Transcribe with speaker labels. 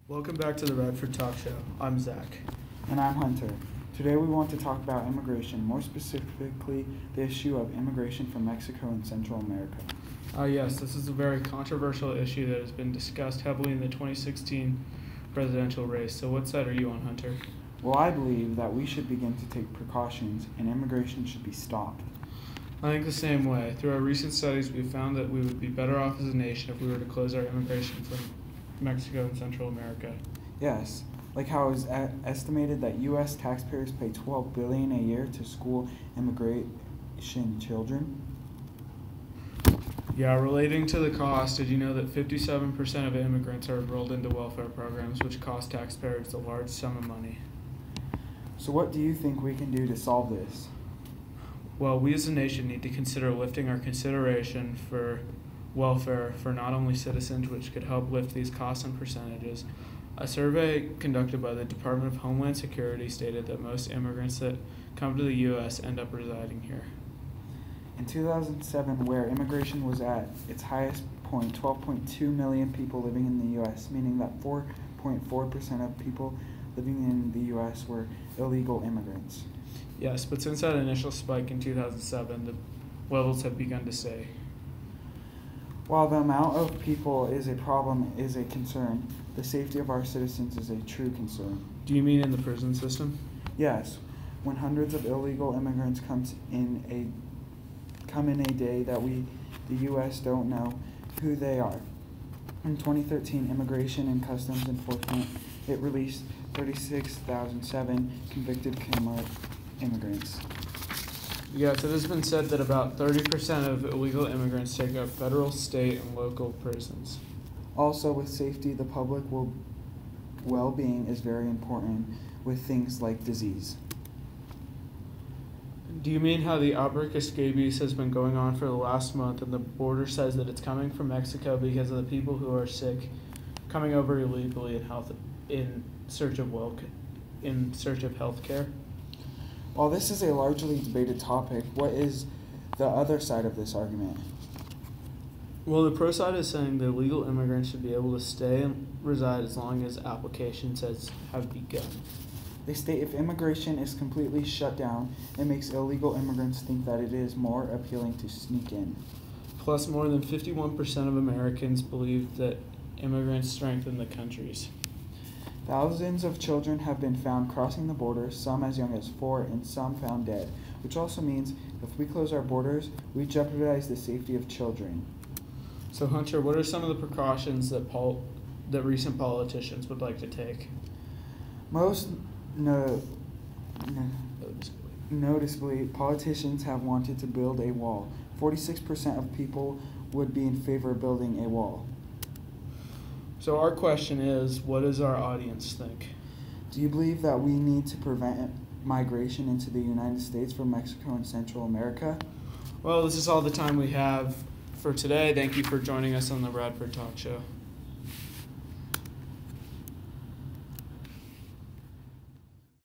Speaker 1: Welcome back to the Radford Talk Show. I'm Zach.
Speaker 2: And I'm Hunter. Today we want to talk about immigration, more specifically the issue of immigration from Mexico and Central America.
Speaker 1: Yes, this is a very controversial issue that has been discussed heavily in the 2016 presidential race. So what side are you on, Hunter?
Speaker 2: Well, I believe that we should begin to take precautions and immigration should be stopped.
Speaker 1: I think the same way. Through our recent studies, we've found that we would be better off as a nation if we were to close our immigration from Mexico and Central America.
Speaker 2: Yes, like how it was estimated that U.S. taxpayers pay $12 billion a year to school immigration children.
Speaker 1: Yeah, relating to the cost, did you know that 57% of immigrants are enrolled into welfare programs, which cost taxpayers a large sum of money?
Speaker 2: So what do you think we can do to solve this?
Speaker 1: Well, we as a nation need to consider lifting our consideration for welfare for not only citizens, which could help lift these costs and percentages. A survey conducted by the Department of Homeland Security stated that most immigrants that come to the U.S. end up residing here.
Speaker 2: In 2007, where immigration was at its highest point, 12.2 million people living in the U.S., meaning that 4.4% of people living in the U.S. were illegal immigrants.
Speaker 1: Yes, but since that initial spike in 2007, the levels have begun to stay.
Speaker 2: While the amount of people is a problem, is a concern, the safety of our citizens is a true concern.
Speaker 1: Do you mean in the prison system?
Speaker 2: Yes, when hundreds of illegal immigrants come in a day that the U.S. don't know who they are. In 2013, Immigration and Customs Enforcement, it released 36,007 convicted immigrants.
Speaker 1: Yes, it has been said that about 30% of illegal immigrants take up federal, state, and local prisons.
Speaker 2: Also, with safety, the public well-being is very important with things like disease.
Speaker 1: Do you mean how the outbreak of scabies has been going on for the last month and the border says that it's coming from Mexico because of the people who are sick coming over illegally in search of health care?
Speaker 2: While this is a largely debated topic, what is the other side of this argument?
Speaker 1: Well, the pro side is saying that illegal immigrants should be able to stay and reside as long as applications have begun.
Speaker 2: They state if immigration is completely shut down, it makes illegal immigrants think that it is more appealing to sneak in.
Speaker 1: Plus, more than 51% of Americans believe that immigrants strengthen the countries.
Speaker 2: Thousands of children have been found crossing the border, some as young as 4 and some found dead, which also means if we close our borders, we jeopardize the safety of children.
Speaker 1: So Hunter, what are some of the precautions that recent politicians would like to take?
Speaker 2: Most noticeably, politicians have wanted to build a wall. 46% of people would be in favor of building a wall.
Speaker 1: So our question is, what does our audience think?
Speaker 2: Do you believe that we need to prevent migration into the United States from Mexico and Central America?
Speaker 1: Well, this is all the time we have for today. Thank you for joining us on the Radford Talk Show.